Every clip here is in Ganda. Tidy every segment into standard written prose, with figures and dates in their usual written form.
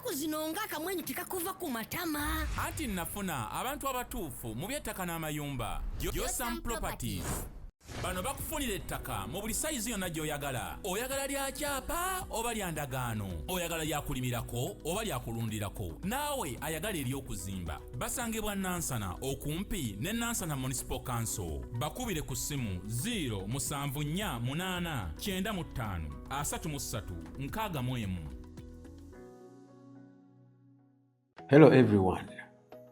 Ennaku zino ng'akamwenyu tekakuva ku matama. Anti nafuna abantu abatuufu mu by'ettaka n'amayumba. Yosam Properties. Bano bakufunira ettaka mu buli sayizi yonna gy'oyagala. Oyagala lya kyapa oba lya ndagaano. Oyagala lya kulimirako oba lya kulundirako. Naawe ayagala ery'okuzimba. Basangibwa Nansana okumpi ne Nansana Municipal Council. Bakubire ku ssimu 0748935 Hello everyone,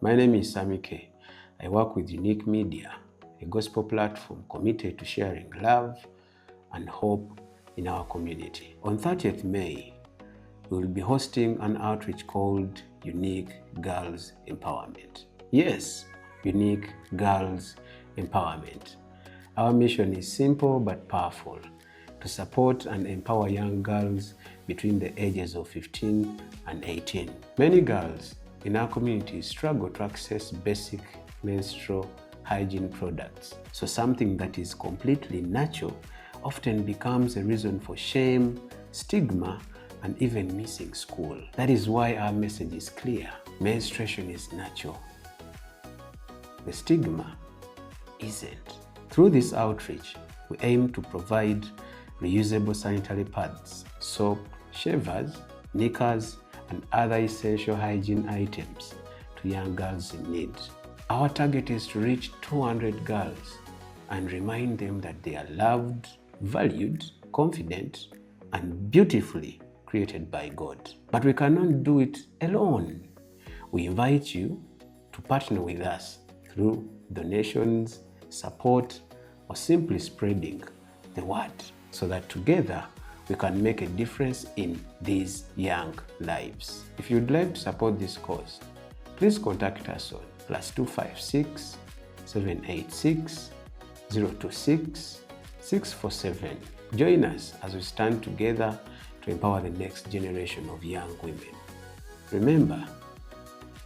my name is Sammy K. I work with Unique Media, a gospel platform committed to sharing love and hope in our community. On 30th May, we will be hosting an outreach called Unique Girls Empowerment. Yes, Unique Girls Empowerment. Our mission is simple but powerful: to support and empower young girls between the ages of 15 and 18. Many girls in our community struggle to access basic menstrual hygiene products. So something that is completely natural often becomes a reason for shame, stigma, and even missing school. That is why our message is clear. Menstruation is natural. The stigma isn't. Through this outreach, we aim to provide reusable sanitary pads, soap, shavers, knickers, and other essential hygiene items to young girls in need. Our target is to reach 200 girls and remind them that they are loved, valued, confident, and beautifully created by God. But we cannot do it alone. We invite you to partner with us through donations, support, or simply spreading the word so that together we can make a difference in these young lives. If you'd like to support this cause, please contact us on +256 786 026 647. Join us as we stand together to empower the next generation of young women. Remember,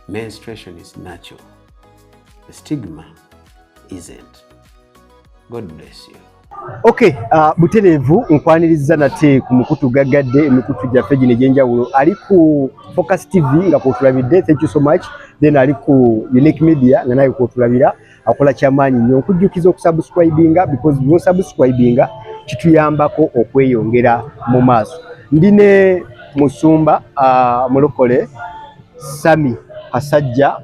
menstruation is natural. The stigma isn't. God bless you. Okay, buterevu nkwaniriza nate ku mukutu gaggadde emikutu gyaffe gino egyenjawulo ali ku Focus TV nga kwotulabidde, thank you so much. Then ali ku Unique Media nga naye kwotulabira akola kyamaanyi nnyo nkujjukiza okusubscribinga because bwo subscribinga kituyambako okweyongera mu maaso. Ndine musumba mulokole Sami Asajja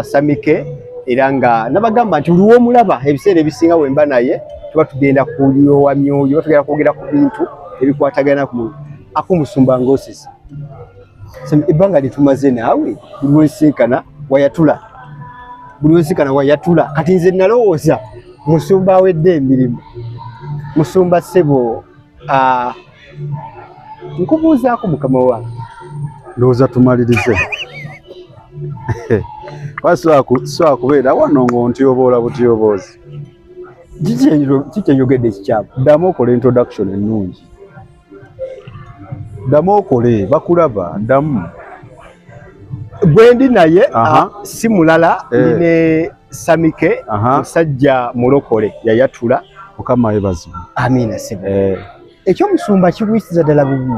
Samike era nga nabagamba nti buli w'omulaba ebiseera ebisinga wemba naye tuba tugenda kuyowa myoyo, tugenda kwogera ku bintu ebikwatagana ku akumusumba ngosisi. Sami ibanga litumaze naawe buli wensinkana wayatula kati nze nalowooza musumba wedde emirimu musumba ssebo nkubuuzaako mukama wange ndowooza tumalirize so kubeera wano ng'ontyoboola butyoboozi kikyenyogedde ekikyamu. Ddamu okola introduction ennungi, ddamu okole bakulaba, ddamu. Gwendi naye si mulala ne Samike musajja mulokole yayatula. Mukama yebazibu. Amina sebo. Ekyomusumba kibuyisiza ddala bubi.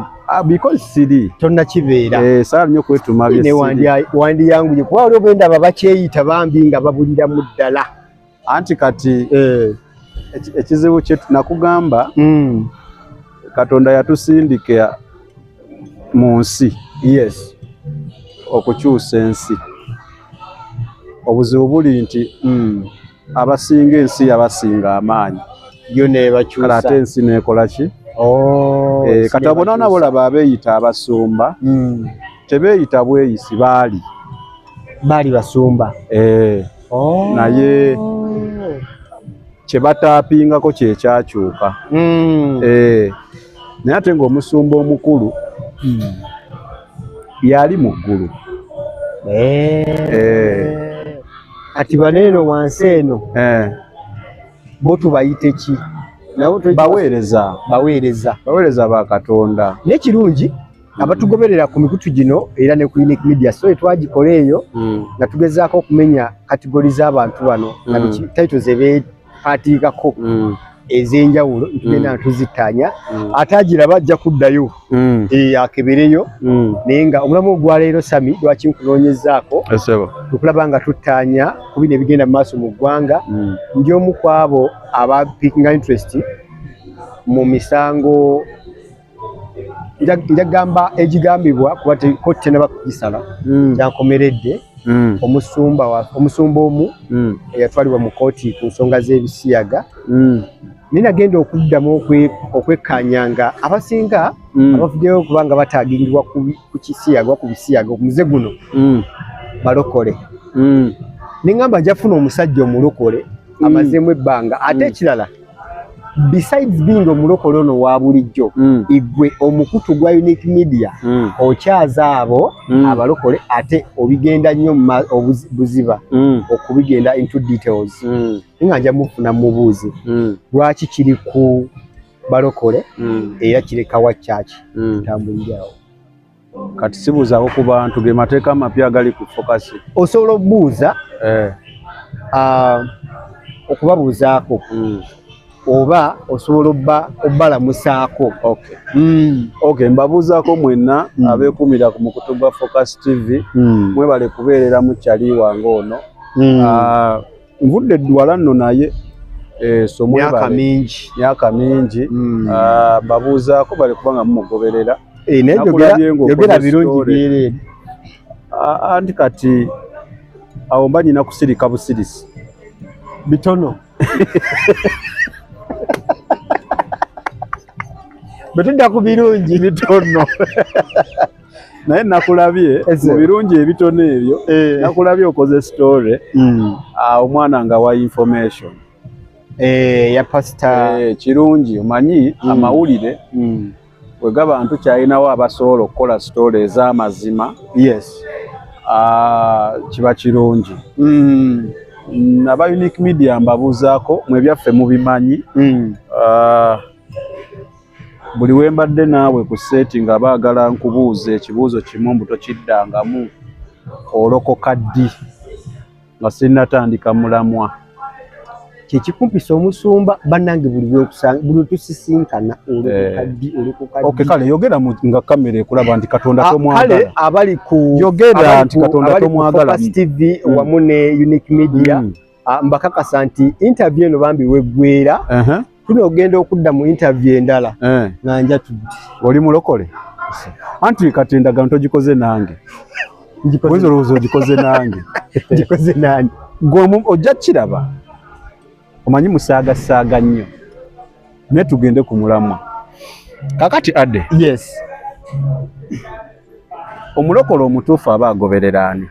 Because siri tonna kibeera. Saala nnyo kwetuma bye siri. Ne wandi yangu gye kuba olwo benda babakyeyita bambi nga babulira mu ddala. Anti kati ekizibu kye nakugamba Katonda yatusindika mu nsi. Yes. Okukyusa ensi. Obuzibu buli nti abasinga ensi yabasinga amaanyi. Yo ne bakyusa. Kale ate ensi nekola ki? Kati abona bolaba abeeyita abasumba tebeeyita bweyisi baali basumba. Naye kye bataapingako kye kyakyuka. Naye ate ng'omusumba omukulu yali mu ggulu. Kati baneeno wansi eno bo tubayite ki? Baweereza ba Katonda. N'ekirungi abatugoberera ku mikutu gino era ne ku Unique Media so twagikola eyo nga tugezaako okumenya kategori z'abantu bano na titles ebeepatiikako ez'enjawulo tugenda tuzitanya ate agiraba ajja kuddayo akebereyo naye nga omulamu ogwaleero Sami lwaki nkunoonyezaako tukulaba nga tutanya ku bino ebigenda mu maaso mu ggwanga ndi omu ku abo abapikinga interest mu misango njagamba egigambibwa kuba kkooti tenaba kugisala kyankomeredde omusumba omu eyatwalibwa mu kkooti ku nsonga z'ebisiyaga naye nagenda okuddamu okwekkanya abasinga abavuddeyo kubanga batagingibwa ku kisiyaga ku bisiyaga omuze guno balokole neŋŋamba njafuna omusajja omulokole amazeemu ebbanga ate ekirala besides being omulokole ono wa bulijjo igwe omukutu gwa Unique Media okyaza abo abalokole ate obigenda nnyo buziba okubigenda into details nga nja mufuna mubuuzi lwaki kiri ku balokole era kireka wa church tambulirawo kati sibuuzaako ku bantu ge mateeka amapya agali ku focus osobola okubuuza okubabuuzaako oba osobola obbalamusaako okay mbabuuzaako mwenna abeekumira ku mukutu gwa Focus TV mwebale kubeerera mu kyali wange ono nvudde Ddwala nno naye myaka mingi mbabuuzaako bale kubanga mumugoberera yogera birungi byereere anti kati awo mba nyina kusirika busirisi bitono betudda ku birungi bitono naye nakulabye mu birungi ebitono ebyo nakulabye okoze story omwana nga wa information ya pastor kirungi omanyi amawulire bwe g'abantu kyalinawo abasobola okukola story ez'amazima kiba kirungi aba Unique Media mbabuuzaako mwebyaffe mubimanyi buli wembadde naawe ku seti nga baagala nkubuuza ekibuuzo kimu mbu tokiddangamu olokoka ddi nga sinnatandika mulamwa kyekikumpisa omusumba bannange buli tusisinkana olokoka ddi okay kale yogera nga kamera ekulaba nti Katonda tomwagala kale abali ku yogera nti Katonda tomwagala Focus TV wamu ne Unique Media mbakakasa nti interview eno bambi weggwera tunogenda okudda mu interview endala nganja tudde oli mulokole anti kati endagaano togikoze nange wezolowooza ogikoze nange gikoze nange gwe ojja kiraba omanyi musaagasaaga nnyo naye tugende ku mulamwa kakati adde omulokole omutuufu aba agoberera ani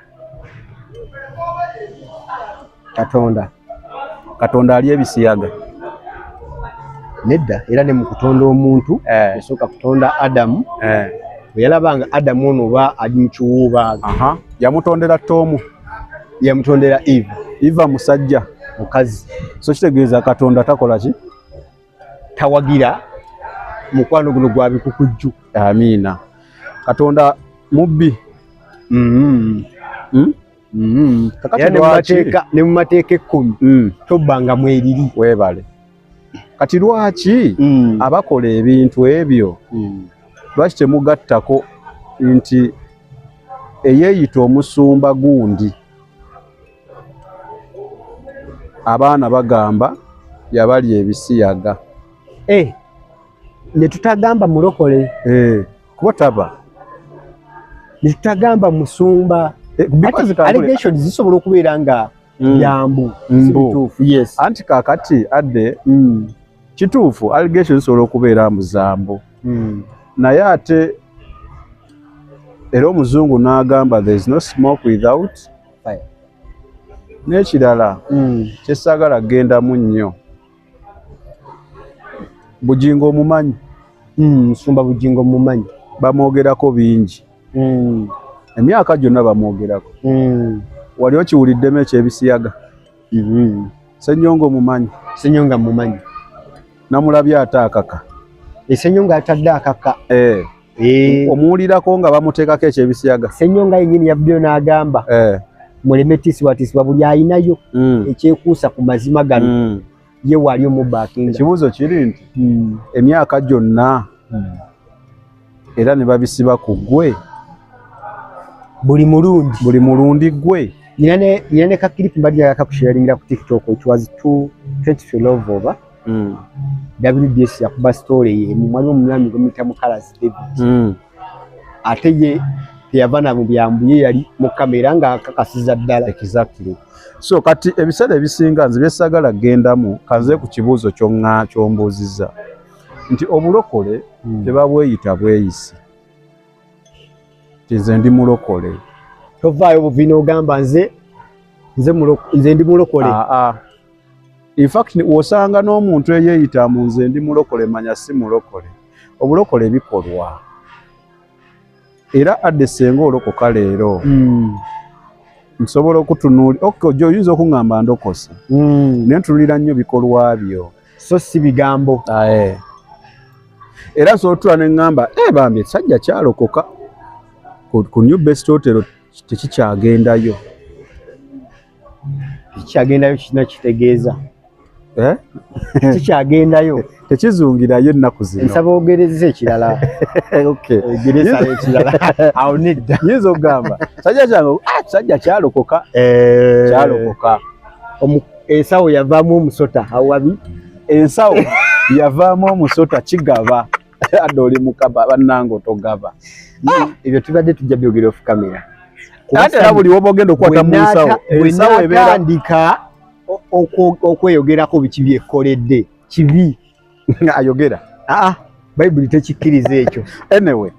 Katonda ali ebisiyaga nedda era ne mu kutonda omuntu esooka kutonda Adamu bwe yalabanga Adamu ono oba ali mu kiwuubaaga yamutondera Tomu yamutondera Eva musajja mukazi so kitegeeza Katonda takola ki tawagira mukwano guno gwa bikukujju amiina Katonda mubbi ne mu mateeka 10 tobbanga mweriri weebale kati lwaki abakola ebintu ebyo lwaki temugattako nti eyeeyita omusumba gundi abaana bagamba yabalya ebisiyaga ne tutagamba mulokole kuba taba ne tutagamba musumba allegations zisobola okubeera nga yambu anti kakati adde kituufu allegations zisobola okubeera muzambu naye ate era omuzungu n'agamba there is no smoke without fire n'ekirala kyesaagala gendamu nnyo Bujingo mumanyi nsumba Bujingo mumanyi bamwogerako bingi emyaka gyonna bamwogerako wali okiwuliddemu ekyebisiyaga Ssenyonga mumanyi Ssenyonga mumanyi namulabye ate akaka Ssenyonga atadde akaka omuwulirako nga bamuteekako ekyebisiyaga Ssenyonga yennyini yavuddeyo n'agamba muleme tisibwatisibwa buli ayinayo ekyekuusa ku mazima gano ye wali omubaakinga. Ekibuuzo kiri nti emyaka gyonna era ne babisiba ku ggwe buli mulundi ggwe. Nina ne kakilipu mbadde akakusharingira ku TikTok, which was 2012 over. WBS yakuba story ye mwali omwami gomita mu Colors David. Ate ye teyavana mu byambu, ye yali mu kamera nga akakasiza ddala. Exactly. So kati ebiseera ebisinga nze byesagala gendamu kanze ku kibuuzo kyombuuzizza nti obulokole tebabweyita bweyisi. Nze ndi mulokole. Tovaayo buvina ogamba nze ndi mulokole. In fact wosanga n'omuntu eyeeyita mu nze ndi mulokole manya si mulokole. Obulokole bikolwa. Era adde senga olokoka leero. Nsobola okutunuulira ojo oyinza okuŋŋamba ndokose. Naye ntunuulira nnyo bikolwa byo. So si bigambo. Era nsobola ne ŋŋamba bambi sajja kyalokoka ku New Best Hotel tekikyagendayo. Tekikyagendayo kina kitegeeza. Tekikyagendayo. Tekizungirayo ennaku zino. Nsaba ogereza ekirala. Okay. Gereza ekirala. Awo nedda. Yinza okugamba sajja kyalokoka. Kyalokoka. Ensawo yavaamu omusota awabi. Ensawo yavaamu omusota kigaba. Adde oli mukaba bannange otogaba. Ebyo tubadde tujja byogera off camera. Ate era buli woba ogenda okukwata mu nsawo. Ensawo ebeera okweyogerako biki byekoledde kibi. Ayogera. Bayibuli tekikkiriza ekyo. Anyway,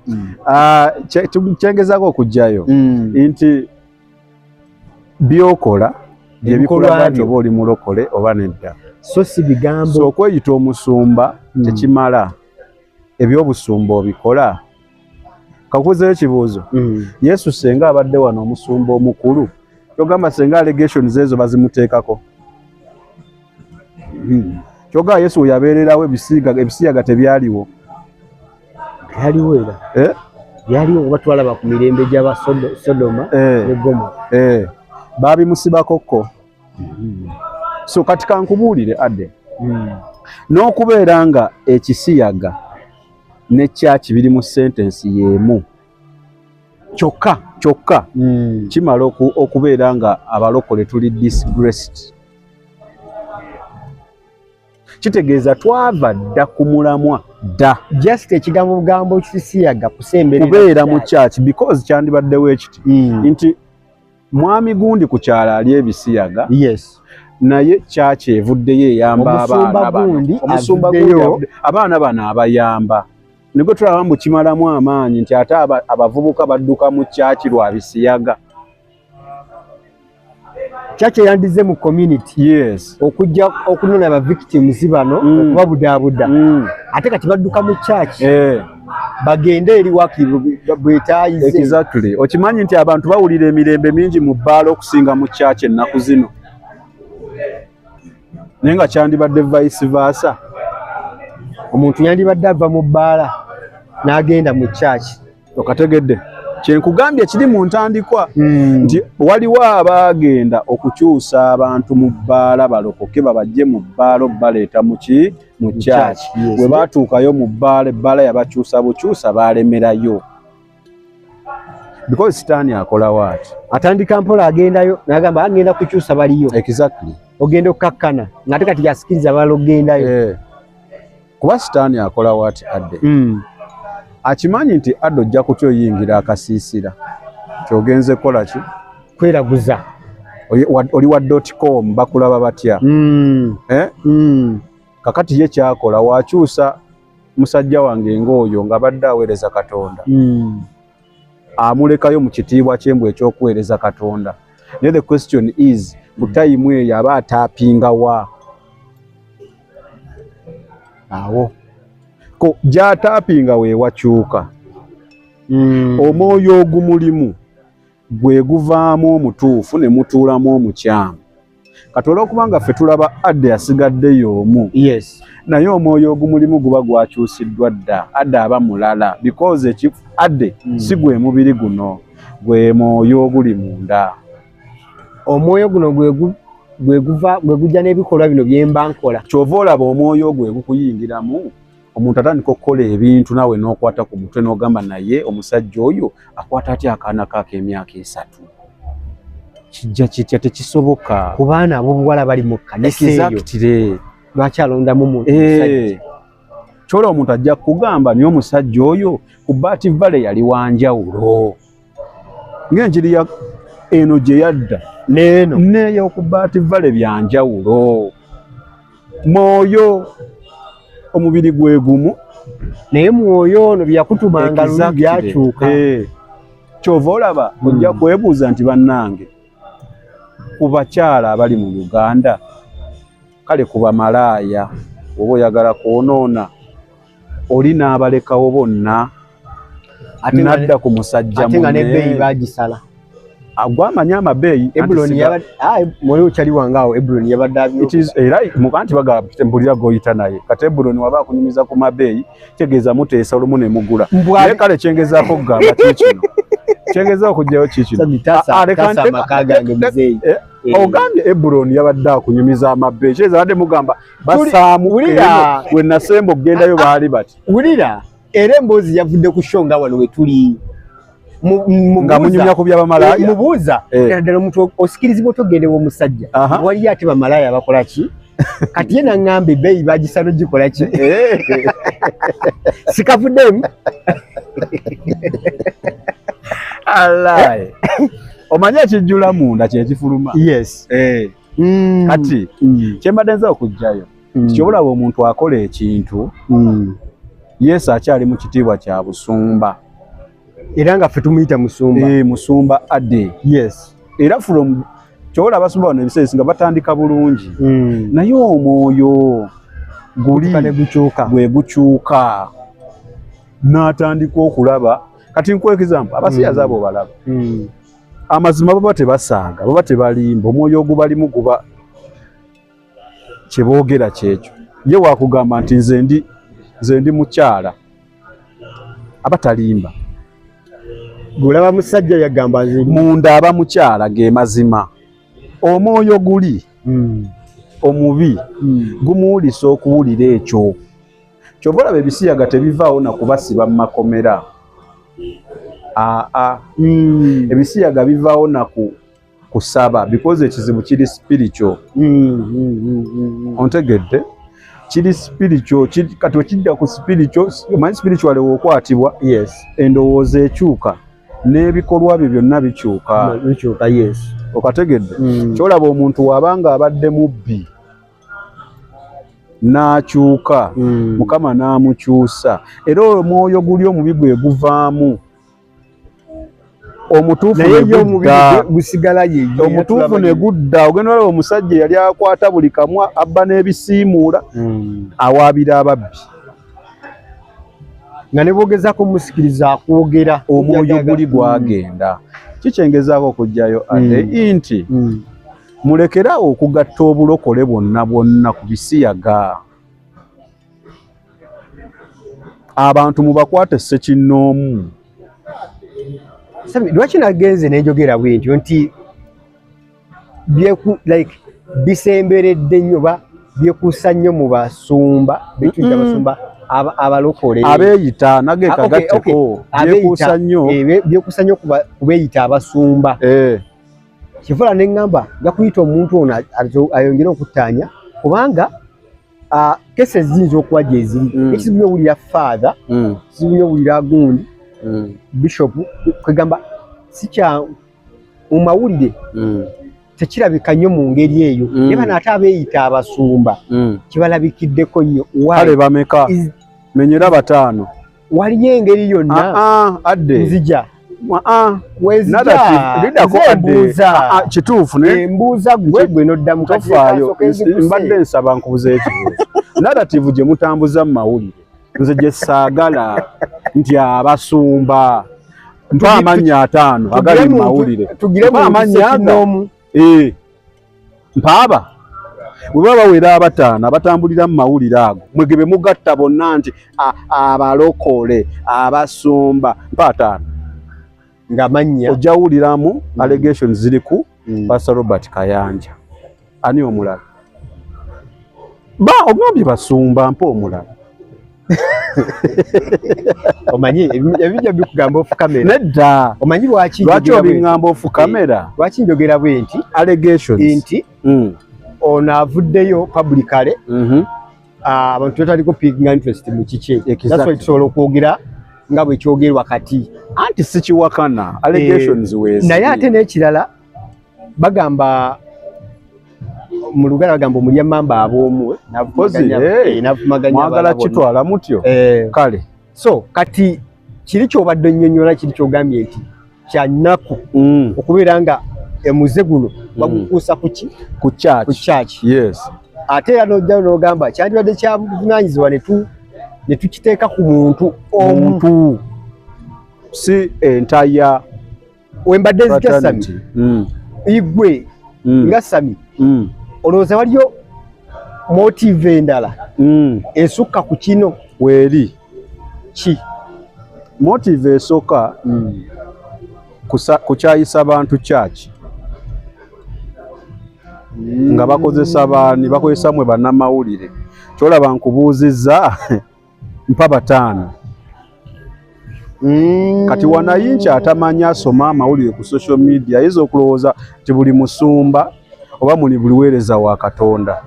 kyengezaako okujjayo nti byokola ebikolwa byo oba oli mulokole oba nedda. So si bigambo. So okweyita omusumba tekimala. Ebyobusumba obikola. Kakuzeeyo ekibuuzo. Yesu senga abadde wano omusumba omukulu kyogamba senga allegations ezo bazimuteekako. Kyogamba Yesu we yabeererawo ebisiyaga tebyaliwo. Byaliwo era. Byaliwo oba twalaba ku mirembe gy'aba Sodoma ne Gomora. Baabimusibakokko. So kati kankubuulire adde. N'okubeera nga ekisiyaga ne kyaki biri mu sentence y'emu kyokka kimala okubeera nga abalokole tuli disgraced. Kitegeeza twava dda ku mulamwa dda. Just ekigambo kisiyaga kusemberera kubeera mu kyaki because kyandibaddewo ekiti nti mwami gundi ku kyala ali ebisiyaga. Yes. Naye kyaki evuddeyo eyamba omusumba gundi abaana bano abayamba. Nibwe tulaba mbu kimalamu amaanyi nti ate abavubuka badduka mu kyaki lwa bisiyaga. Kyaki yandize mu community. Yes. Okujja okunona aba victims bano okubabudaabuda. Ate kati badduka mu kyaki. Bagende eri wakiri bwetaayize. Exactly. Okimanyi nti abantu bawulira emirembe mingi mu bbaala okusinga mu kyaki ennaku zino. Naye nga kyandibadde vice versa. Omuntu yandibadde ava mu bbaala n'agenda mu kyaki. Okategedde. Kyenkugambye kiri mu ntandikwa nti waliwo abaagenda okukyusa abantu mu bbaala balokoke babajje mu bbaala baleeta mu kyaki. Bwe baatuukayo mu bbaala ebbaala yabakyusa bukyusa baalemerayo. Because sitaani akola waati. Atandika mpola agendayo n'agamba agenda kukyusa baliyo. Exactly. Ogenda okkakkana ng'ate kati yasikiriza bala ogendayo. Kuba sitaani akola waati adde. Akimanyi nti adde ojja kutya oyingira akasiisira. Kyogenze kola ki? Kweraguza. Oli wa .com bakulaba batya. Kakati ye kyakola wakyusa musajja wange ng'oyo nga badde aweereza Katonda. Amulekayo mu kitiibwa ky'embwa eky'okuweereza Katonda. Naye the question is ku tayimu eyo aba ataapinga wa? Awo ko gy'ataapinga we wakyuka. Omwoyo ogumulimu gwe guvaamu omutuufu ne mutuulamu omukyamu. Kati olw'okubanga ffe tulaba adde yasigaddeyo omu. Yes. Naye omwoyo ogumulimu guba gwakyusiddwa dda. Adde aba mulala because adde si gwe mubiri guno gwe mwoyo oguli munda. Omwoyo guno gwe gujja n'ebikolwa bino byemba nkola. Kyova olaba omwoyo gwe gukuyingiramu omuntu atandika okukola ebintu naawe n'okwata ku mutwe n'ogamba naye omusajja oyo akwata atya akaana kaako emyaka 3 kijja kitya tekisoboka ku baana ab'obuwala bali mu kkanisa eyo lwaki alondamu musajja kyola omuntu ajja kugamba niyo omusajja oyo ku Bati Valley yali wanjawulo ng'enjiri ya eno gye yadda neeyo ku Bati Valley byanjawulo mwoyo omubiri gwe gumu naye mwoyo ono byakutumanga luli byakyuka kyova olaba ojja kwebuuza nti bannange ku bakyala abali mu Uganda kale ku bamalaaya oba oyagala kwonoona oli n'abalekawo bonna nadda ku musajja ate nga n'ebbeeyi baagisala gwamanya amabeeyi muli kyali wangaawo Ebuloni yabadde era mubanti bagamba mpulira g'oyita naye kati Ebuloni waba akunyumiza ku mabeeyi tegeeza muteesa olumu ne mugula naye kale kyengezaako kugamba kikino kyengezaako okugyayo kikino ogambye Ebuloni yabadde akunyumiza amabeeyi kyeza badde mugamba basaamu we nasemba okugendayo baali bati wulira era emboozi yavudde ku show nga wano we tuli nga munyumya ku by'abamalaaya mubuuza ddala omuntu osikirizibwa otogendewa omusajja waliyo ate bamalaaya bakola ki kati ye naŋŋamba ebbeeyi bagisano gikola ki sikavuddemu alaye omanye ekijjula munda kyekifuluma yes kati kyembadde nza okugjayo tikyobulaba omuntu akola ekintu Yesu akyali mu kitiibwa kya busumba era nga ffe tumuyita musumba musumba ade yes era from kyobola abasumba bano ebiseera nga batandika bulungi naye omwoyo guli gwe gukyuka n'atandika okulaba kati nkwa example abasiyaza abo balaba amazima baba tebasaaga baba tebalimba omwoyo ogubalimu guba kyeboogera kyekyo ye wakugamba nti nze ndi mukyala abatalimba gulaba musajja yagamba nze munda aba mukyala ge mazima omwoyo guli omubi gumuwulisa okuwulira ekyo kyova olaba ebisiyaga tebivaawo nakubasiba mu makomera ebisiyaga bivaawo kusaba because ekizibu kiri spiritual ontegedde kiri spiritual kati okijja ku spiritual omanyi spiritual wokwatibwa endowooza ekyuka n'ebikolwa bye byonna bikyuka yes okategedde kyolaba omuntu wabanga abadde mubbi n'akyuka Mukama n'amukyusa era omwoyo guli omubi gwe guvaamu omutuufu ne gudda ogenda olaba omusajja yali akwata buli kamwa abba n'ebisiimuula awaabira ababbi nga ne boogezako musikiriza akwogera omwoyo guli gwagenda kikyengezaako okugjayo ate nti mulekerawo okugatta obulokole bwonna ku bisiyaga abantu mubakwate ssekinnoomu lwaki nagenze nenjogera bwentyo nti bisemberedde nnyo byekuusa nnyo mu basumba betuyita basumba abalokole abeeyita nage kagatteko byekuusa nnyo kubeeyita abasumba kivula neŋŋamba jakuyita omuntu ono ayongere okuttaanya kubanga kese ziyinza okuba gye ziri ekizibu nnyo father kizibu nnyo owulira gundi bishop kwegamba sikya mu mawulire tekirabika nnyo mu ngeri eyo naye bano ate abeeyita abasumba kibalabikiddeko nnyo kale bameka menyera 5 waliyo engeri yonna nzija kituufu embuuza gwe noddamu tofaayo mbadde nsaba nkubuza ekibuuzo narrative gye mutambuza mu mawulire nze gye saagala nti abasumba mpa amannya 5 agali mu mawulire mpa amannya mpaaba bwe baba bawera 5 abatambulira mu mawulire ago mwege be mugatta bonna nti abalokole abasumba mpa 5 nga mannya ojawuliramu allegations ziri ku Pastor Robert Kayanja Ani omulala? Ogambye basumba mpa omulala. Omanyi ebijja bikugamba ofu kamera. Nedda. Omanyi lwaki obingamba ofu kamera? Lwaki njogera bwe nti allegations nti ono avuddeyo publicly abantu bataliko pikinga interest mu kiki. That's why tusobola okwogera nga bwe kyogerwa kati. Anti sikiwakana allegations wezi. Naye ate n'ekirala bagamba mu Luganda bagamba omulya mamba ab'omwe mwagala kitwala mutyo kale. So kati kiri kyobadde nnyonnyola kiri kyogambye nti kya nnaku okubeera nga emuze guno bagukuusa kuki ku church. Yes. Ate era n'ojja n'ogamba kyandibadde kya buvunaanyizibwa ne tukiteeka ku omuntu si entaya. Wembadde nzija Sami igwe nga Sami olowooza waliyo motive endala esukka ku kino weeri ki? Motive esooka kukyayisa bantu church nga bakozesa baani bakozesa mwe bannamawulire. Kyolaba nkubuuzizza mpa 5. Kati wanayincha atamanya asoma amawulire ku social media ayinza okulowooza nti buli musumba oba muli buliweereza wa Katonda.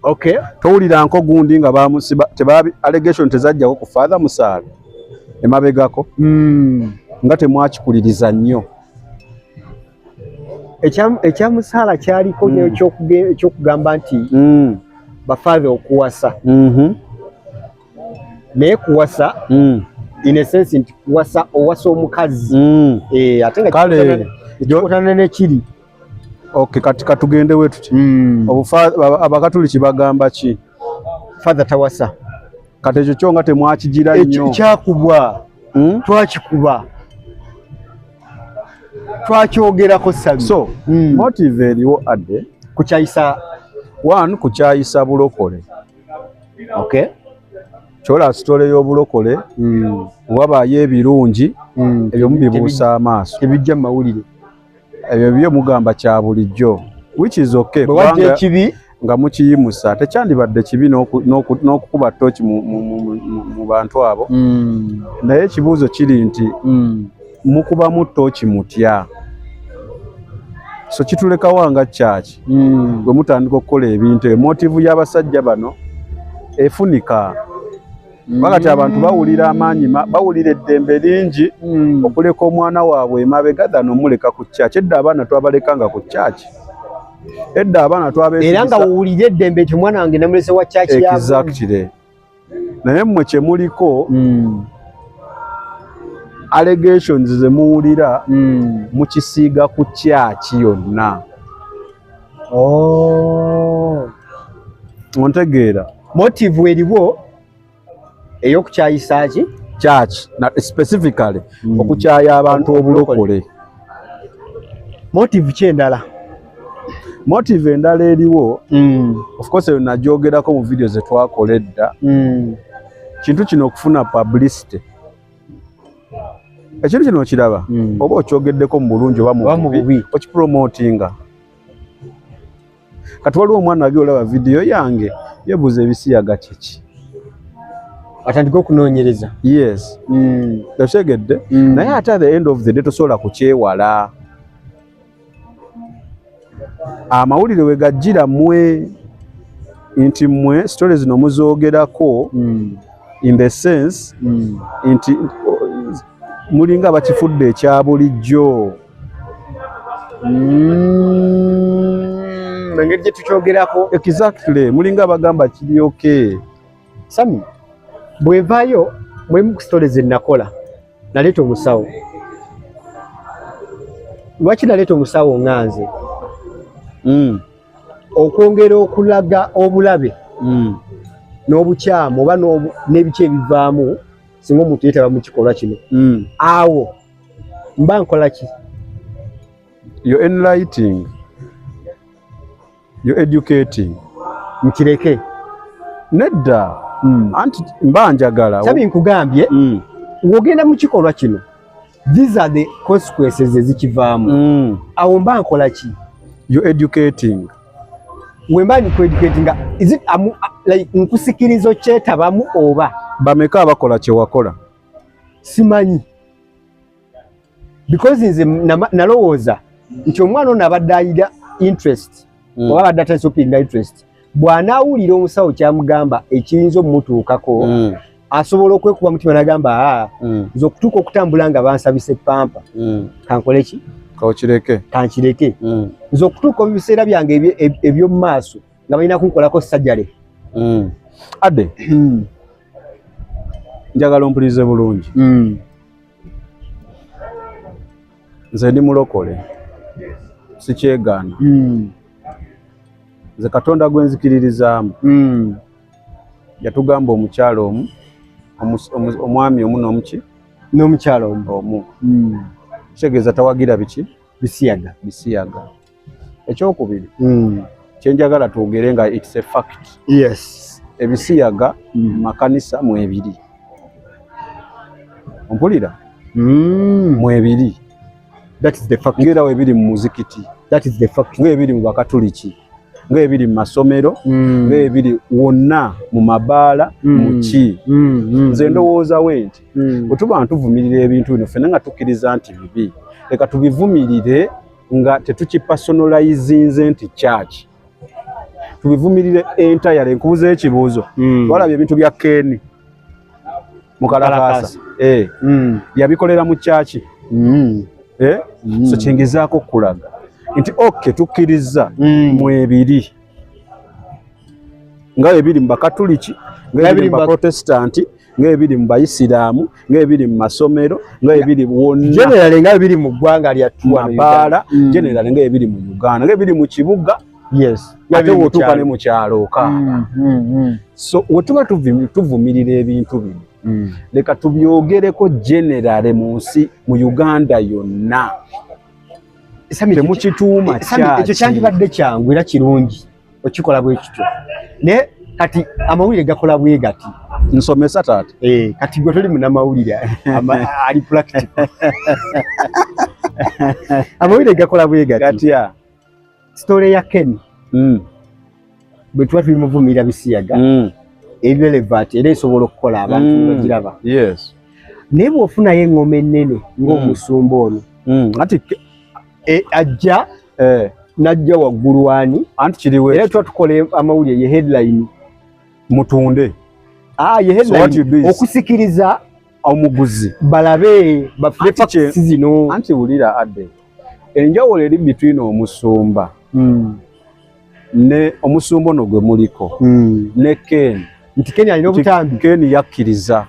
Okay. Towulira nko gundi nga bamusiba tebabi allegation tezajjako ku Father Musaale emabegako nga temwakikuliriza nnyo. Ekyamusaala kyaliko ekyokugamba nti bafather okuwasa naye kuwasa in a sense nti kuwasa owasa omukazi ate nga kikotana nekiri. Okay, kati katugende wetu ki abakatuliki bagamba ki father tawasa. Kati ekyo kyo nga temwakigira nnyo kyakubwa twakikuba twakyogerako Sami. So motive eriwo adde kukyayisa kukyayisa bulokole. Okay. Kyola sitole y'obulokole wabaayo ebirungi ebyo mubibuusa amaaso ebijja mu mawulire ebyo byo mugamba kya bulijjo which is okay kubanga kibi nga mukiyimusa tekyandibadde kibi n'okukuba toki mu bantu abo naye ekibuuzo kiri nti mukubamu toki mutya. So kitulekawo nga church bwe mutandika okukola ebintu emotivu y'abasajja bano efunika wakati abantu bawulira amaanyi bawulira eddembe lingi okuleka omwana waabwe emabega ddano omuleka ku church. Edda abaana twabalekanga ku church. Edda abaana twabeesiza era nga wuwulira eddembe nti omwana wange namulese wa church yaabwe. Exactly. Naye mmwe kye muliko allegations ze muwulira mukisiiga ku church yonna. Ontegeera motive eriwo eyokukyayisa ki church specifically okukyaya abantu obulokole. Motive kyendala motive endala eriwo of course eyo nagyogerako mu video ze twakola edda kintu kino okufuna publicity. Ekintu kino okiraba oba okyogeddeko mu bulungi oba mu bubi okipromotinga. Kati waliwo omwana age olaba video yange yebuuza ebisiyaga kiki atandika okunoonyereza. Yes. Otegedde naye ate at the end of the day tosobola kukyewala. Amawulire we gajjira mmwe nti mmwe stories zino muzoogerako in the sense nti mulinga bakifudde ekya bulijjo. Engeri gye tukyogerako exactly mulinga bagamba kiri okay. Sami bwevaayo mulimu ku stories ze nakola naleeta omusawo. Lwaki naleeta omusawo nganze okwongera okulaga obulabe n'obukyamu oba n'ebiki ebivaamu singa omuntu yeetaba mu kikolwa kino awo mba nkola ki? You're enlightening, you're educating. Nkireke nedda anti mba njagala Sabi nkugambye ng'ogenda mu kikolwa kino these are the consequences ezikivaamu awo mba nkola ki? You're educating. wembani kwedikentinga is it like nkusikirizo kyetabamu oba bameka abakola kye wakola simanyi because nze nalowooza nti omwana ono abadde ayira interest oba abadde atandise okupinga interest bw'anaawulira omusawo kyamugamba ekiyinza omutuukako asobola okwekuba mutima n'agamba nze okutuuka okutambula nga bansabise pampa kankole ki kankireke nze okutuuka mu biseera byange eby'omu maaso nga balina kunkolako sajjale adde njagala ompulirize bulungi nze ndi mulokole sikyegaana nze Katonda gwe nzikiririzaamu yatugamba omukyalo omu omwami omu n'omuki n'omukyalo omu kitegeeza tawagira biki bisiyaga ekyokubiri kyenjagala twogere nga it's a fact yes ebisiyaga makanisa mwebiri ompulira mwebiri that is the fact ngera webiri mu muzikiti that is the fact ng'ebiri mu bakatuliki ng'ebiri mu masomero ng'ebiri wonna mu mabaala muki nze ndowoozawo nti bwe tuba ntuvumirira ebintu bino ffenna nga tukkiriza nti bibi leka tubivumirire nga tetukipersonalizinze nti church tubivumirire entire nkubuzeeyo ekibuuzo walabye ebintu bya Keeni mukalakasa yabikolera mu church so kyengezaako kulaga nti okay tukkiriza mwebiri nga ebiri mu bakatuliki nga ebiri mu baprotestanti nga ebiri mu bayisiraamu nga ebiri mu masomero nga ebiri wonna generally nga ebiri mu ggwanga lyattu mabaala generally nga ebiri mu Uganda nga ebiri mu kibuga yes ate wotuuka ne mu kyalo okaaba so wetuba tuvumirira ebintu bino leka tubyogereko generale mu nsi mu Uganda yonna temukituuma kyaki ekyo kyandibadde kyangu era kirungi okikola bwe kityo naye kati amawulire gakola bwe gati nsomesa taata kati gwe toli munamawulire ali practical amawulire gakola bwe gati katya story ya Ken bwe tuba tulimuvumirira bisiyaga irrelevant era esobola okukola abantu bagiraba yes naye bw'ofunayo engoma ennene ng'omusumba ono ati ajja najja waggulu wani anti kiriwe era tuba tukola amawulire ye headline mutunde ye headline okusikiriza omuguzi balabe bafune facts zino anti wulira adde enjawulo eri between omusumba ne omusumba ono gwe muliko ne Ken nti Ken alina obutambi Ken yakkiriza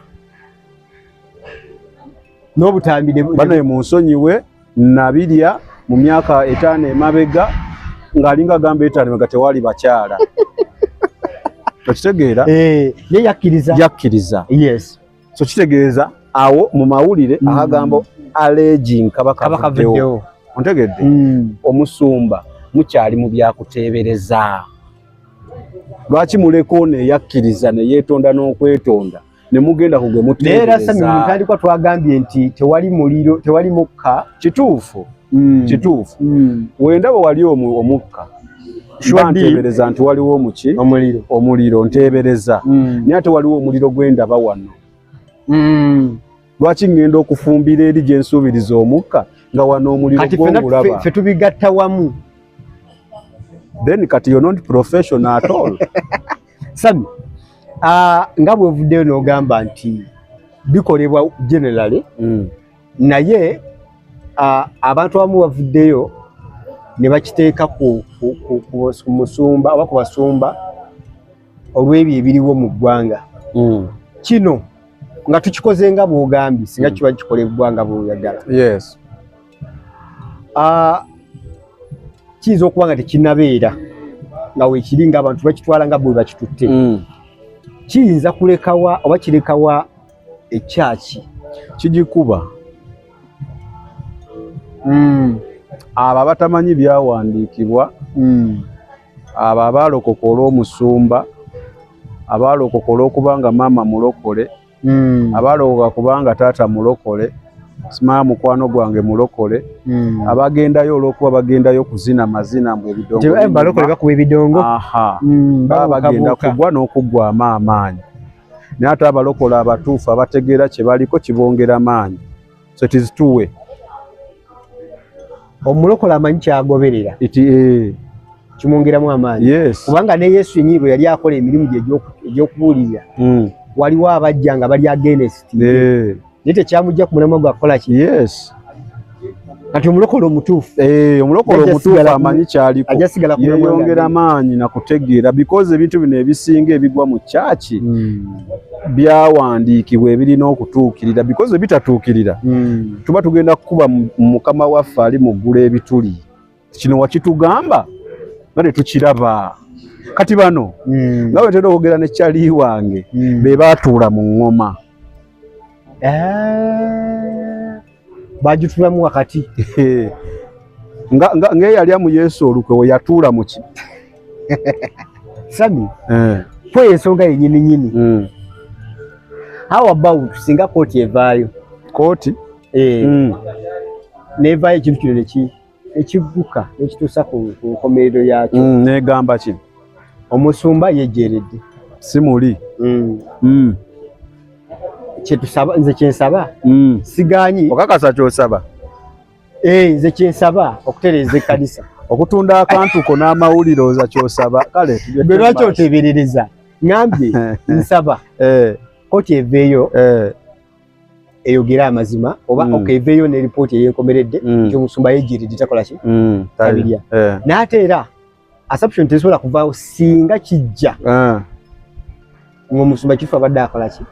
n'obutambi bano munsonyiwe nabirya mu myaka 5 emabega ng'alinga gamba 5 emabega tewali bakyala okitegeera ye yakkiriza yes so kitegeeza awo mu mawulire agamba alleging kabaka video ontegedde omusumba mukyali mu byakuteebereza lwaki muleko ne yakkiriza ne yeetonda n'okwetonda ne mugenda kugwe muteebereza era sami mutandikwa twagambye nti tewali muliro tewali mukka kituufu wendaba wali omukka nteebereza nti waliwo omuki omuliro nteebereza naye ate waliwo omuliro gwendaba wano lwaki ngenda okufumbira eri gye nsuubiriza omukka nga wano omuliro gw'omulaba kati ffe tubigatta wamu then kati you're not professional at all sami nga bwevuddeyo n'ogamba nti bikolebwa generally naye abantu abamu bavuddeyo ne bakiteeka ku musumba oba ku basumba olw'ebyo ebiriwo mu ggwanga kino nga tukikoze nga bw'ogambye singa kiba kikolebwa nga bw'oyagala yes kiyinza okuba nga tekinnabeera nga weekiri nga abantu bakitwala nga bwe bakitutte kiyinza kulekawa oba kirekawa ekyaki kigikuba abo abatamanyi byawandiikibwa abo abaalokoka olw'omusumba abaalokoka olw'okubanga maama mulokole abaalokoka kubanga taata mulokole simama mukwano gwange mulokole abagendayo olwokuba bagendayo kuzina mazina mbu ebidongo balokole bakuba ebidongo baba bagenda kugwa n'okugwa amaanyi naye ate abalokola abatuufu abategeera kye baliko kibongera amaanyi so it is two way omulokola amanyi kyagoberera kimwongeramu amaanyi yes kubanga ne Yesu yennyini bwe yali akola emirimu gye egy'okubuulirira waliwo abajja nga bali against naye tekyamujja ku mulamwa gwakukola ki yes kati omulokola omutuufu omulokola omutuufu amanyi kyaliko yeyongera amaanyi nakutegeera because ebintu bino ebisinga ebigwa mu kyaki byawandiikibwa ebirina okutuukirira because bitatuukirira tuba tugenda kukuba mukama waffe ali mu ggulu ebituli kino wakitugamba nga tukiraba kati bano nga bwe ntera okwogera ne kyali wange be baatuula mu ŋŋoma bagitulamu wakati ng'eyalya mu Yesu olukwe we yatuula mu ki Sami kwe ensonga yennyini nyini how about singa kooti evaayo kooti nevaayo ekintu kino ekigguka nekituusa ku nkomerero yakyo negamba ki omusumba yejjeeredde simuli kyetusaba nze kyensaba siganyi okakasa kyosaba nze kyensaba okutereeza ekkanisa okutunda akantu ko n'amawulire oza kyosaba kale gwe lwaki oteeberereza ngambye nsaba kooti eveeyo eyogere amazima oba okeveeyo ne ripooti ey'enkomeredde nti omusumba yejjeeredde takola ki tabirya n'ate era assumption tesobola kuvaawo singa kijja ng'omusumba kifu abadde akola ki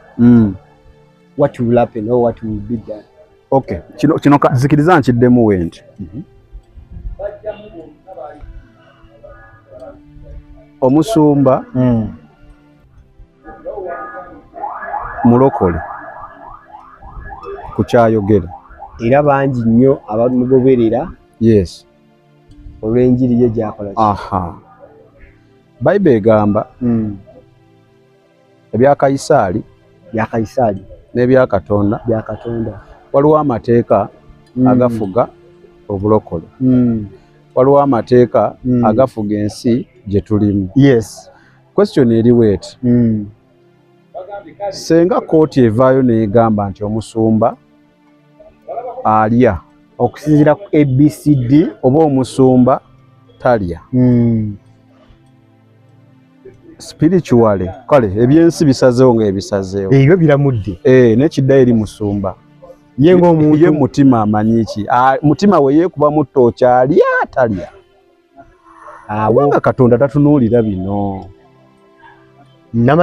what will happen or what will be done. Okay, kino zikiriza nkiddemu wenti omusumba mulokole kukyayogera era bangi nnyo abamugoberera yes olw'enjiri ye gyakola Bayibuli egamba ebya Kayisaali n'ebya Katonda waliwo amateeka agafuga obulokole waliwo amateeka agafuga ensi gye tulimu yes question eriwo eti senga kooti evaayo n'egamba nti omusumba alya okusinziira ku ABCD oba omusumba talya spiritually kale ebyensi bisazeewo ng'ebisazeewo ebyo biramudde n'ekiddayo eri musumba ye ng'omuntu ye mutima amanyi ki mutima we yeekuba mu ttooki alya talya awanga Katonda tatunuulira bino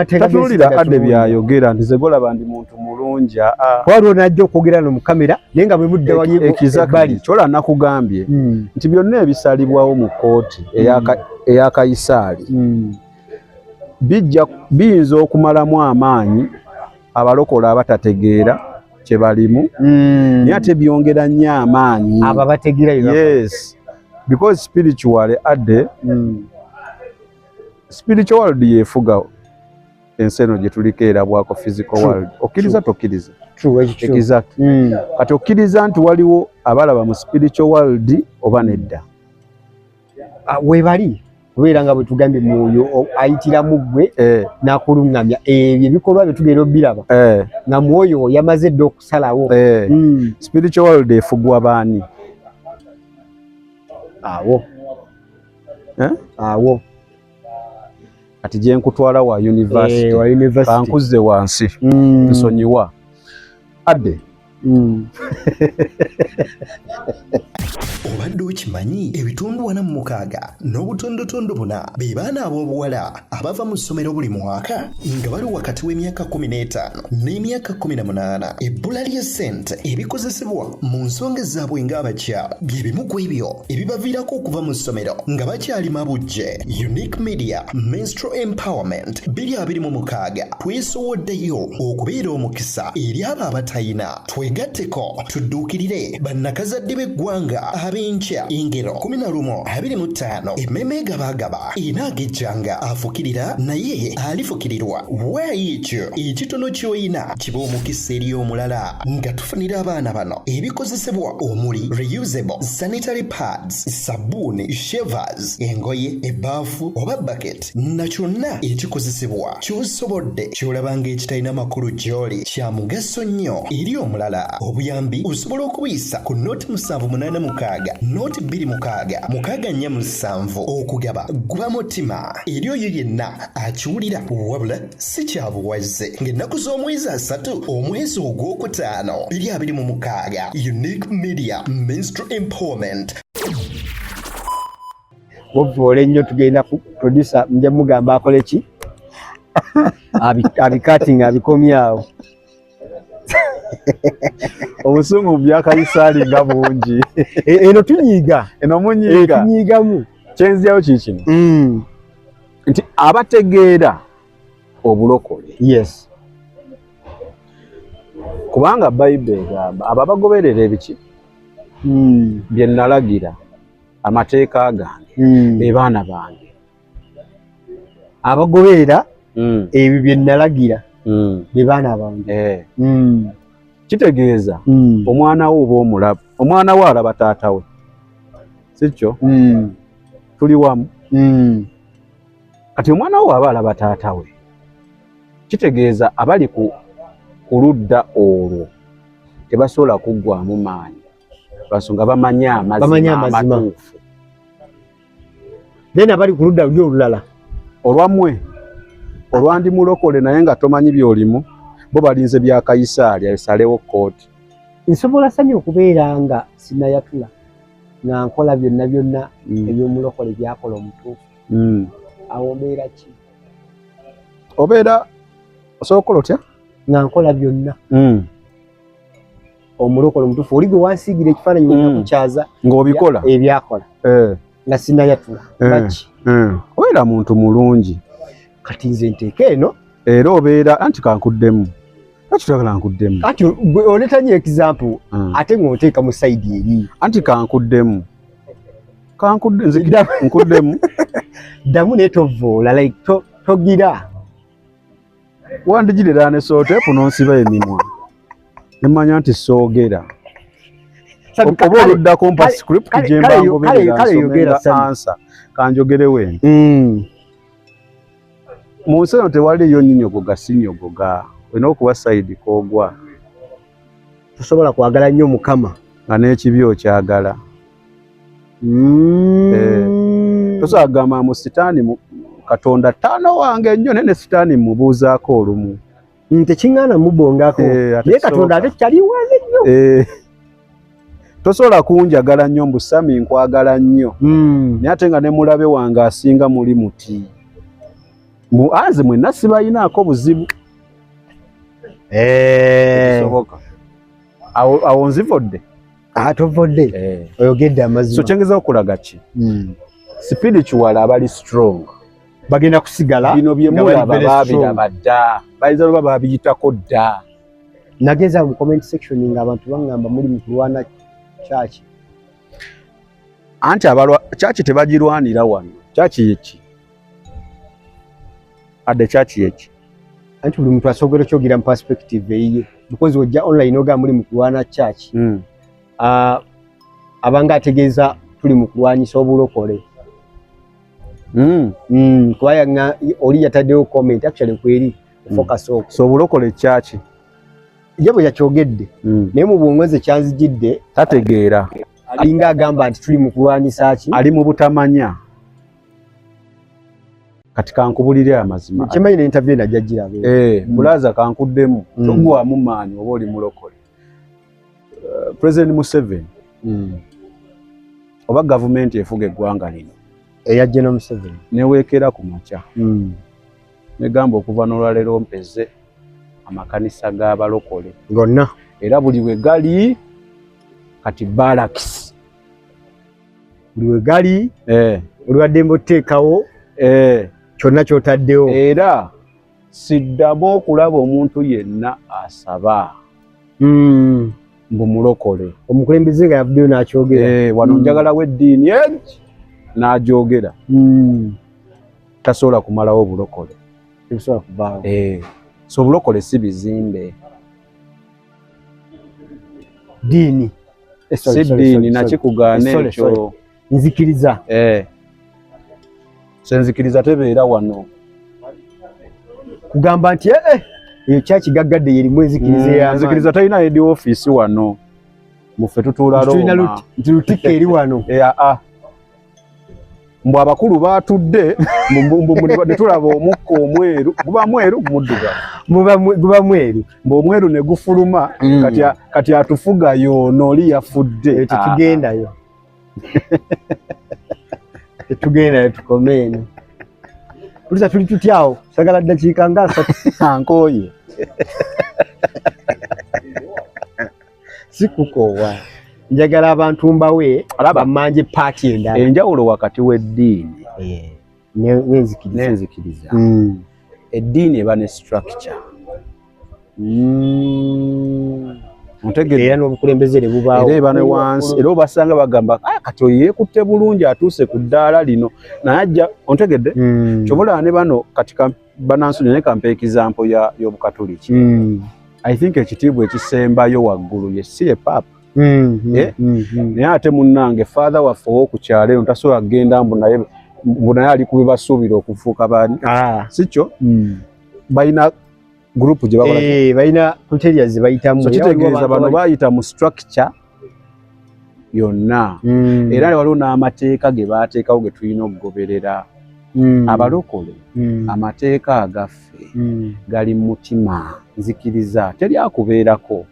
tatunuulira adde byayogera nti ze golaba ndi muntu mulungi waliwo najja okwogera no mu kamera naye nga bwe mudde wali ebbali kyola nakugambye nti byonna ebisalibwawo mu kooti eya Kayisaali biyinza okumalamu amaanyi abalokola abatategeera kye balimu naye ate byongera nnyo amaanyi abo bategeera yes because spiritually adde spiritual world yefuga ensi eno gye tuliko erabwako physical world okkiriza tokkiriza exactly kati okkiriza nti waliwo abalaba mu spiritual world oba nedda webali kubeera nga bwe tugambye mwoyo ayitiramu ggwe n'akuluŋŋamya ebyo ebikolwa bye tugenda obbiraba nga mwoyo yamaze dde okusalawo spiritual world efugwa baani awo kati gye nkutwala wa university kankuzze wansi nsonyiwa adde obadde okimanyi ebitundu 46 n'obutondotondo 4 be baana ab'obuwala abava mu ssomero buli mwaka nga bali wakati w'emyaka 15 n'emyaka 18 ebbula lya ssente ebikozesebwa mu nsonga ezaabwe ng'abakyala bye bimu ku ebyo ebibaviirako okuva mu ssomero nga bakyali mabujje. Unique Media Menstrual Empowerment 2026 twesowoddeyo okubeera omukisa eri abo abatayina. Twegatteko tudduukirire bannakazadde b'eggwanga ab'enkya ingero 11:25 emmeme gabagaba inaagejjanga afukirira naye alifukirirwa waayi ekyo ekitono ky'oyina kiba omukisa eri omulala nga tufunira abaana bano ebikozesebwa omuli reusable sanitary pads sabbuuni shavers engoye ebaafu oba bucket na kyonna ekikozesebwa ky'osobodde ky'olabanga ekitalina makulu gy'oli kya mugaso nnyo eri omulala obuyambi osobola okubuyisa ku noti 786 noti 26 okugaba guba mutima eri oyo yenna akiwulira wabula si kyabuwaze ng'ennaku z'omwezi 3 omwezi ogwokutaano 2026 Unique Media Menstrual Empowerment. Wovoola ennyo tugenda ku producer nja mugamba akole ki abikatinga abikomyawo obusungu byakayisaali nga bungi eno tunyiiga eno munyiiga tunyiigamu kyenzyawo kikino nti abategeera obulokole yes kubanga bayibuli egamba abo abagoberera ebiki bye nalagira amateeka gange be baana bange abagoberera ebyo bye nalagira be baana bange kitegeeza omwana wo oba omulaba omwana wo alaba taata we sikyo tuli wamu kati omwana wo aba alaba taata we kitegeeza abali ku ludda olwo tebasobola kuggwamu maanyi lwasonga bamanyi amazima amatuufu then abali ku ludda luli olulala olwammwe olwandi mulokole naye nga tomanyi byolimu bo balinze bya kayisaali asalewo kooti nsobola sanya okubeera nga sinayatula nga nkola byonna byonna ebyomulokole byakola omutuufu awo mbeera ki obeera osobola okukola otya nga nkola byonna omulokole omutuufu oli gwe wansiigira ekifaananyi nakukyaza ng'obikola ebyakola nga sinayatula baki obeera muntu mulungi kati nze nteeka eno era obeera anti kankuddemu akitwagala nkuddemu kati onetanyo example ate ng'oteeka mu sayidi eri anti kankuddemu nkuddemu ddamu naye tovoola like togira wandigirira ne sooteepu n'onsiba emimwa nemanya nti soogera oba oluddako mpa script gyemba ngoberera ansa kanjogerewo enti mu nsi eno tewaliyo nyinyogoga sinyogoga olina okuba sayidi koogwa tosobola kwagala nnyo mukama nga n'ekibi okyagala tosobola kugamba mu sitaani katonda ttaano wange nnyo naye ne sitaani mubuuzaako olumu tekiŋŋaana mubongako naye katonda ate kyali wanze nnyo tosobola kunjagala nnyo mbusami nkwagala nnyo naye ate nga ne mulabe wange asinga muli muti anze mwenna sibayinaako buzibu kisoboka awo nzivodde tovodde oyogedde amazima so kyengezaho okulaga ki spiritual abali strong bagenda kusigala bino byemulaba babiraba dda bayinza oba babiyitako dda nageza mu comment section nga abantu bangamba muli mu kulwana kyaki anti kyaki tebagirwanira wano kyaki yeki adde kyaki yeki anti buli muntu asobola okyogira mu perspective eyiye because ojja online oga muli mu kulwana kyaki abanga ategeeza tuli mu kulwanyisa obulokole kubanga oli yataddewo comment actually kweri focus oko so obulokole kyaki ye bwe yakyogedde naye mu bwongezi kyanzijidde tategeera alinga agamba nti tuli mu kulwanyisa ki ali mu butamanya kati kankubulire amazima kimanyi ne interview najja girabe bulaza kankuddemu togwamu maanyi oba oli mulokole President Museveni oba gavumenti efuga eggwanga lino eya General Museveni neweekera ku makya negamba okuva n'olwaleero mpeze amakanisa g'abalokole gonna era buli we gali kati barracks buli we gali olwadde mboteekawo kyonna kyotaddewo era siddamu okulaba omuntu yenna asaba mbu mulokole. Omukulembeze nga yavuddeyo n'akyogera. Wano njagala w'eddiini n'agyogera. Tasobola kumalawo obulokole. Tebusobola kuvaawo. So obulokole si bizimbe. Ddiini. Si ddiini nakikugaana ekyo. Nzikiriza. Senzikiriza tebeera wano. Kugamba nti eyo kyakigaggadde yerimu enzikiriza y'amaanyi. Nzikiriza talina head office wano. Muffe tutuula Roma. Nti lutikka eri wano. Mbu abakulu baatudde ne tulaba omukka omweru guba mweru muddugavu. Guba mweru. Mbu omweru ne gufuluma kati atufuga y'ono oli yafudde. Tetugendayo. Tetugendayo tukome eno. Tulisa tuli tutyawo sagala ddakiika nga 3 ankooye. Sikukoowa. Njagala abantu mbawe bamanje paati endala. Enjawulo wakati w'eddiini n'enzikiriza. Eddiini eba ne structure. Era n'obukulembeze ne bubaawo. Era eba ne wansi. Era obasanga bagamba kati oyo yeekutte bulungi atuuse ku ddaala lino naye ajja ontegedde. Kyobola ne bano kati banansonyi ne kampa example y'Obukatoliki. I think ekitiibwa ekisembayo waggulu ye si ye Papa. Naye ate munnange father waffe ow'okukyalo eno tasobola kugenda mbu naye ali ku bebasuubira okufuuka baani. Si kyo? Balina gurupu gye bakola. Balina criteria ze bayitamu. So kitegeeza bano bayita mu structure yonna. Era waliwo n'amateeka ge baateekawo ge tulina okugoberera. Abalokole amateeka agaffe gali mu mutima nzikiriza teri akubeerako.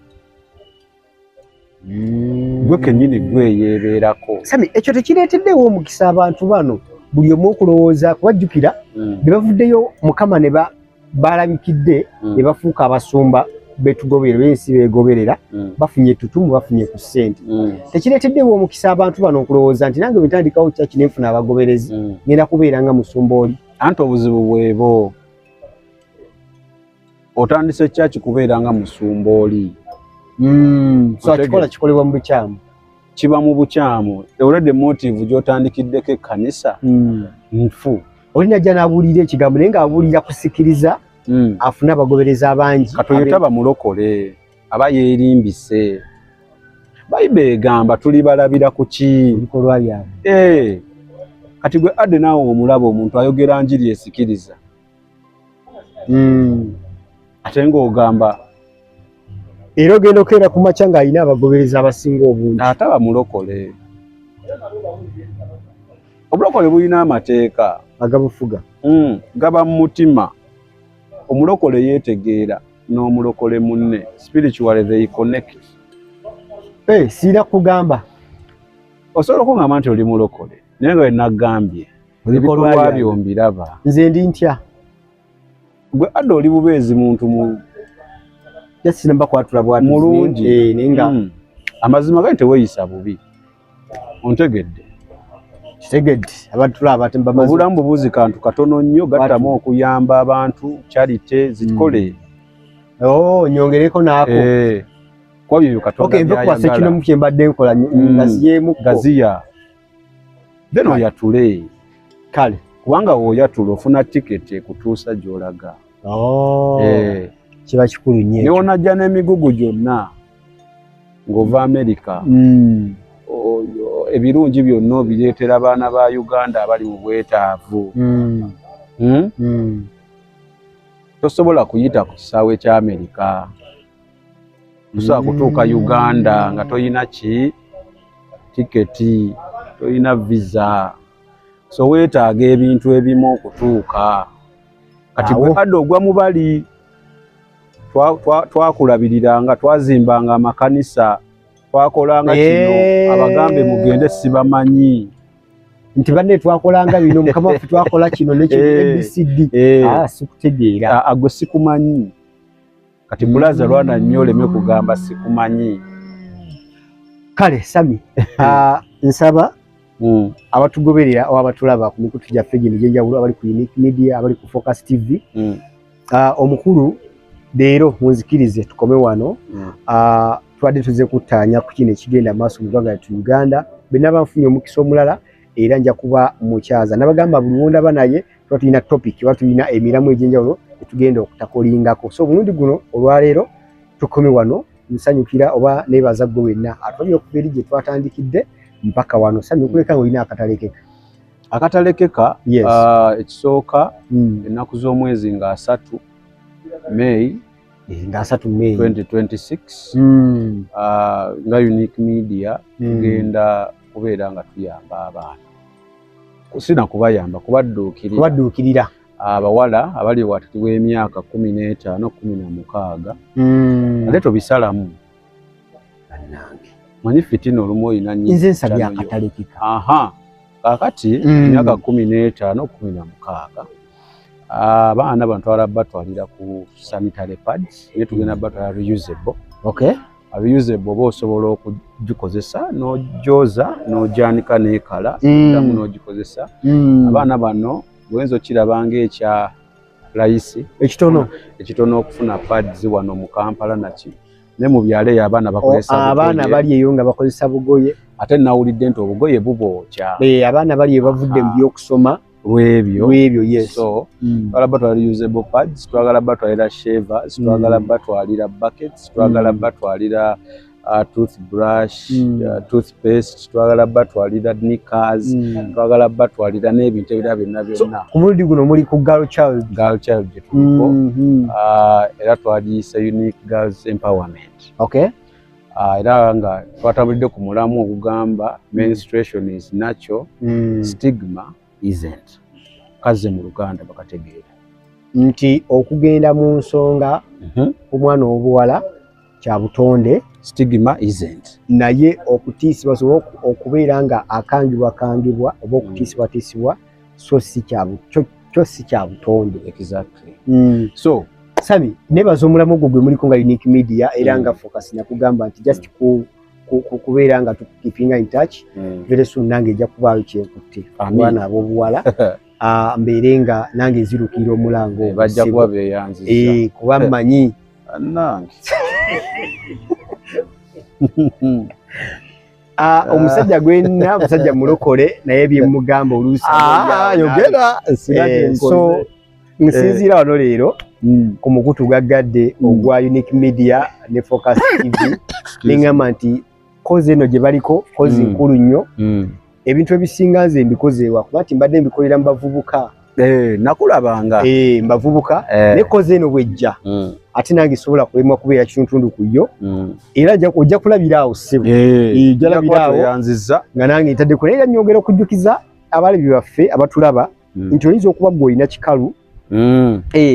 Gwe kennyini gwe yeebeerako. Sami ekyo tekireeteddewo omukisa abantu bano buli omu okulowooza kubajjukira ne bavuddeyo Mukama ne balabikidde ne bafuuka abasumba betugobera b'ensi beegoberera bafunye ettutumu bafunye ku ssente. Tekireeteddewo omukisa abantu bano okulowooza nti nange bwe ntandikawo kyaki ne nfuna abagoberezi ngenda kubeera nga musumba oli. Anti obuzibu bwebo otandise kyaki kubeera nga musumba oli. So kikola kikolebwa mu bukyamu. Kiba mu bukyamu. Already motive gy'otandikiddeko ekkanisa nfu. Olina ajja n'abuulira ekigambo naye ng'abuulira kusikiriza afune abagobereza abangi. Katoyo taba mulokole aba yeerimbise. Bayibuli egamba tuli balabira ku ki? Bikolwa byabwe. Kati gwe adde naawe omulaba omuntu ayogera njiri esikiriza. Ate ng'ogamba era ogenda okeera ku makya ng'alina abagobereza abasinga obungi. Ataba mulokole. Obulokole bulina amateeka agabufuga. Gaba mu mutima. Omulokole yeetegeera n'omulokole munne. Spiritually they connect. Siira kugamba. Osobola okungamba nti oli mulokole. Naye nga wenagambye. Ebikolwa byo mbiraba. Nze ndi ntya. Gwe adde oli bubeezi muntu mu sinamba kwatula bwatu mulungi. Nenga amazima gante weeyisa bubi. Ontegedde. Kitegedde. Abantu tulaba atemba mazima. Obulamu bubuzi kantu katono nnyo gattamu okuyamba abantu charity zikole. Nyongereko naako. Kwa byo Katonda byayagala. Okay, mbe kwase kino mukye mbadde nkola ngaziyemu gaziya. Then oyatule. Kale. Kubanga oyatula ofuna tiketi ekutuusa gy'olaga. Kiba kikulu nnyo. Ne onajja n'emigugu gyonna ng'ova Amerika. Ebirungi byonna obireetera abaana ba Uganda abali mu bwetaavu. Tosobola kuyita ku kisaawe kya Amerika. Tosobola kutuuka Uganda nga toyina tiketi, toyina visa. So weetaaga ebintu ebimu okutuuka. Kati gwe adde ogwa mu bali twakulabiriranga twazimbanga amakanisa twakolanga kino abagambe mugende sibamanyi nti banne twakolanga bino mukama waffe twakola kino n'ekino ABCD sikutegeera agwe sikumanyi kati bulaza lwana nnyo oleme kugamba sikumanyi. Kale Sami nsaba abatugoberera oba abatulaba ku mikutu gyaffe gino egy'enjawulo abali ku Unique Media abali ku Focus TV omukulu leero munzikirize tukome wano twadde tuze kuttaanya ku kino ekigenda maaso mu ggwanga lyattu Uganda benna banfunye omukisa omulala era nja kuba mukyaza nabagamba buli wondaba naye tuba tulina topic tuba tulina emiramu egy'enjawulo etugenda okutakolingako so omulundi guno olwaleero tukome wano nsanyukira oba neebaza ggwe wenna atwalire okuva eri gye twatandikidde mpaka wano sami okuleka nga olina akatalekeka akatalekeka ekisooka ennaku z'omwezi nga 3 May nga 3 May 2026 nga Unique Media tugenda kubeera nga tuyamba abaana kusina kubayamba kubadduukirira abawala abali wakati w'emyaka 15 16 ate tobisalamu manyi fitina olumu olina nnyo nze nsabye akatalekeka kakati emyaka 15 16 abaana bantwala batwalira ku sanitary pads naye tugenda batwala reusable reusable oba osobola okugikozesa n'ogyoza n'ogyanika n'ekala damu n'ogikozesa abaana bano bwenzo kiraba ng'ekya layisi ekitono okufuna pads wano mu Kampala naki ne mu byalo eyo abaana bakozesa abaana bali eyo nga bakozesa bugoye ate nawulidde nti obugoye bubookya abaana bali eyo bavudde mu by'okusoma lwebyo yes so twagala batwalira reusable pads twagala batwalira shavers twagala batwalira buckets twagala batwalira toothbrush toothpaste twagala batwalira knickers twagala batwalira n'ebintu ebirala byonna ku mulundi guno muli ku girl child gye tuliko era twagiyisa Unique Girls Empowerment era nga twatambulidde ku mulamu ogugamba menstruation is natural stigma isn't kaze mu Luganda bakategeera nti okugenda mu nsonga omwana obuwala kya butonde stigma isn't naye okutiisibwa okubeera nga akangibwa oba okutiisibwa so si kya butonde exactly so Sami nebaza omulamu gwo gwe muliko nga Unique Media era nga focus nakugamba nti just kubeera nga tukipinga in touch very soon nange ejja kubaayo kyekutte abaana ab'obuwala mbeere nga nange nzirukira omulango bajja kuba beeyanziza kuba mmanyi nange omusajja gwenna musajja mulokole naye byemugamba oluusi yogera so nsinziira wano leero ku mukutu gaggadde ogwa Unique Media ne Focus TV neŋŋamba nti kozi eno gye baliko kozi nkulu nnyo ebintu ebisinga nze mbikozeewa kuba nti mbadde mbikolera mu bavubuka nakulabanga mbavubuka ne kozi eno bwejja ate nange sobola kulemwa kubeera kituntundu ku yo era ojja kulabira awo ssebo yanziza nga nange ntaddeko naye era nnyongera okujjukiza abalabi baffe abatulaba nti oyinza okuba gwe olina kikalu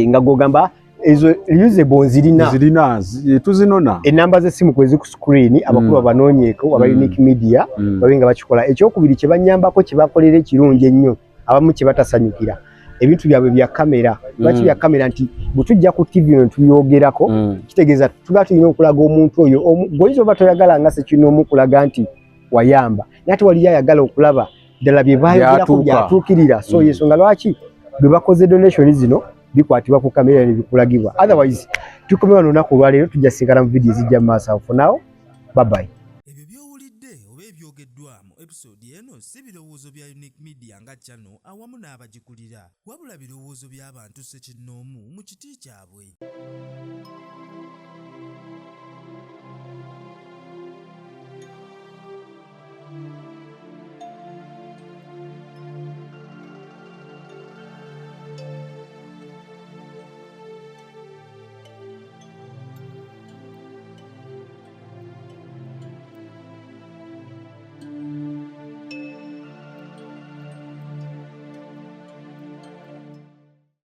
nga gogamba ezo reusable nzirina tuzinona enamba z'essimu kwezi ku screen abakulu abanoonyeeko aba Unique Media babe nga bakikola ekyokubiri kye bannyambako kye bakolera ekirungi ennyo abamu kye batasanyukira ebintu byabwe bya kamera lwaki bya kamera nti bwe tujja ku TV eno tuyogerako kitegeeza tuba tulina okulaga omuntu oyo gwoyinza oba toyagala nga sekinomu kulaga nti wayamba naye ate waliyo ayagala okulaba ddala bye bayogerako byatuukirira so yensonga lwaki bwe bakoze donation zino bikwatibwa ku kamera ne bikulagibwa otherwise tukome wano olunaku olwaleero tujja singana mu vidiyo ezijja mu maaso for now bye bye. Ebyo by'owulidde oba ebyogeddwamu episode eno si birowoozo bya Unique Media nga channel awamu n'abagikulira wabula birowoozo by'abantu ssekinnoomu mu kiti kyabwe.